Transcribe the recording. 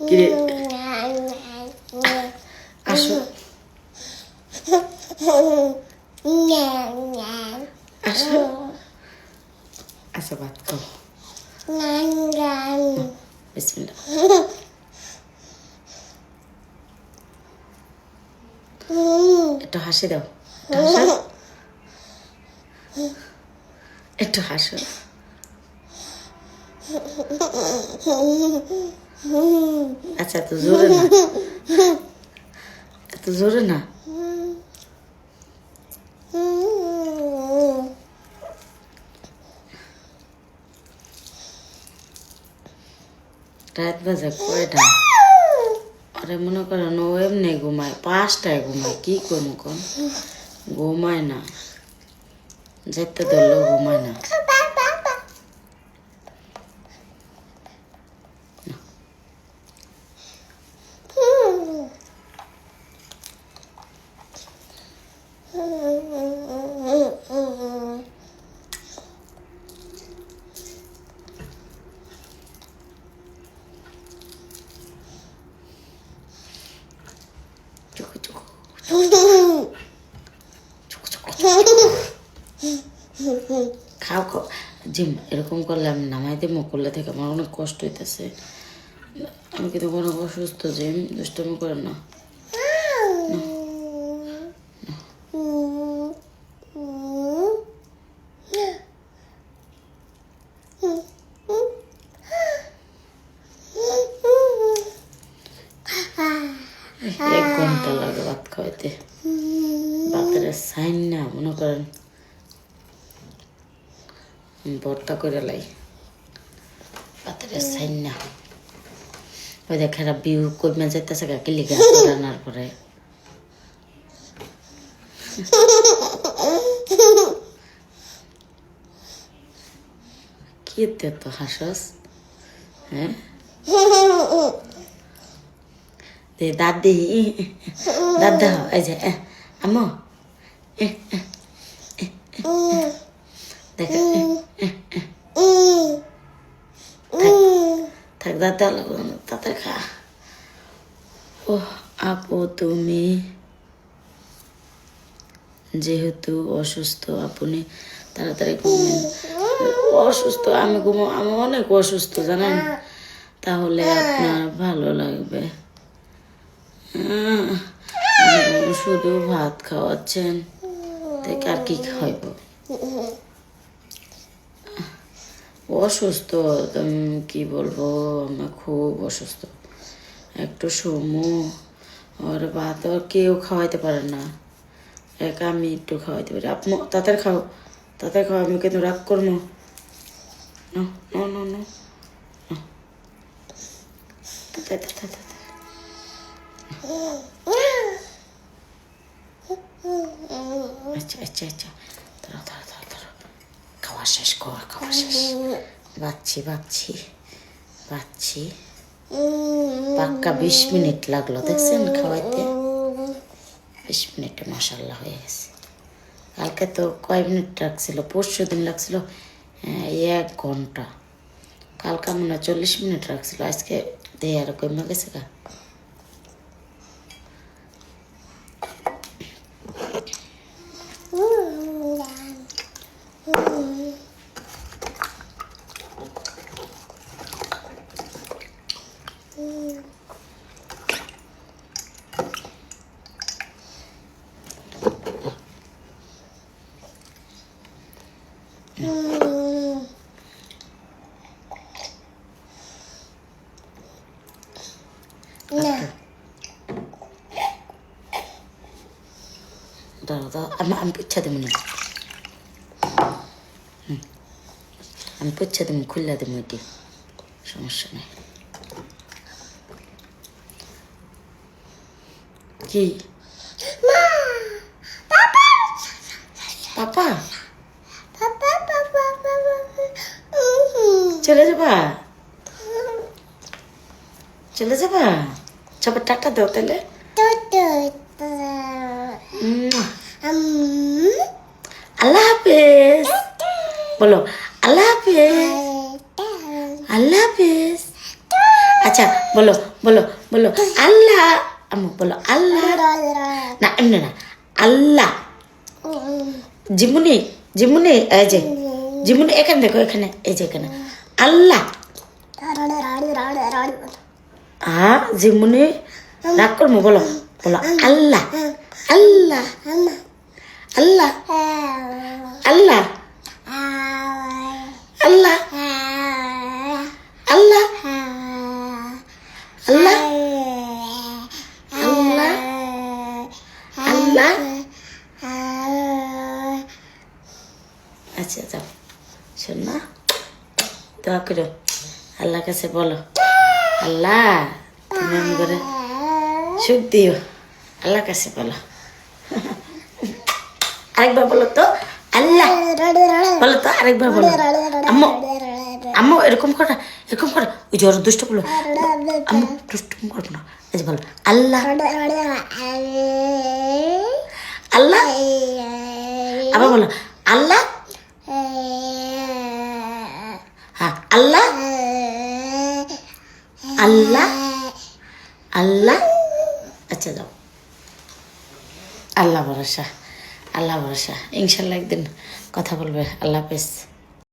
কিরে আসো আসো আচ্ছা ভাত খাও বিসমিল্লাহ একটু হাসি দাও একটু হাসো আচ্ছা এত জোরে না এত জোরে না রাত বাজে কয়টা আরে মনে করেন ও এমনি ঘুমায় 5টায় ঘুমায় কি করবো কোন ঘুমায় না যেতে ধরলেও ঘুমায় না খাও খাও জিম এরকম করলে আমি নামাই দেবো করলে থেকে আমার অনেক কষ্ট হইতেছে আমি কিন্তু অনেক অসুস্থ জিম দুষ্টমি করেন না এক ঘন্টা লাগে ভাত খাওয়াইতে ভাতের সাইন না মনে করেন ভর্তা করে লাই ভাতের সাইন না ওই দেখে বিউ কমে যাইতেছে কাকে লিখে রান্নার পরে কি তো হাসস হ্যাঁ দাদি দাদা এই যে আমো দেখ থাক দাদা তাতে খা ও আপু তুমি যেহেতু অসুস্থ আপনি তাড়াতাড়ি ঘুমেন অসুস্থ আমি আমি অনেক অসুস্থ জানেন তাহলে আপনার ভালো লাগবে শুধু ভাত খাওয়াচ্ছেন দেখ আর কি খাইব অসুস্থ কি বলবো আমি খুব অসুস্থ একটু সমু আর ভাত আর কেউ খাওয়াইতে পারে না একা আমি একটু খাওয়াইতে পারি আপনি তাড়াতাড়ি খাও আমি কিন্তু রাগ করবো আচ্ছা আচ্ছা আচ্ছা খাওয়া শেষ বাচ্ছি পাক্কা 20 মিনিট লাগলো দেখছেন খাওয়াইতে 20 মিনিটে মাশাআল্লাহ হয়ে গেছে কালকে তো কয় মিনিট লাগছিল পরশু দিন লাগছিল 1 ঘন্টা কালকে মনে হয় 40 মিনিট রাখছিল আজকে দিয়ে আর কমে গেছে গা দাদা আমি পুচ্ছা দেবো না আমি পুচ্ছা দেবো খুললা দেবো এটি সমস্যা নেই কি পাপা চলে যাবা সবার টাটা দাও তাহলে আল্লাহ হাফেজ বলো আল্লাহ হাফেজ আচ্ছা বলো বলো বলো আল্লাহ আম্মু বলো আল্লাহ না এমনি না আল্লাহ জিমুনি জিমুনি এই যে জিমুনি এখানে দেখো এখানে এই যে এখানে আল্লাহ জিমুনি রাগ করবো বলো বলো আল্লাহ আল্লাহ আল্লাহ আল্লাহ আল্লাহ আল্লাহ আল্লাহ আল্লাহ আল্লাহ আচ্ছা যাও শোন না দোয়া করো আল্লাহর কাছে বলো আল্লাহ তুমি আমি করে সুখ দিও আল্লাহর কাছে বলো আরেকবার বলো তো আল্লাহ বলো তো আরেকবার বলো আম্মু আম্মু এরকম করে ওই জ্বর দুষ্ট বলো আম্মু দুষ্ট করবো না এই যে বলো আল্লাহ আল্লাহ আবার বলো আল্লাহ হ্যাঁ আল্লাহ আল্লাহ আল্লাহ আচ্ছা যাও আল্লাহ ভরসা ইনশাল্লাহ একদিন কথা বলবে আল্লাহ হাফেজ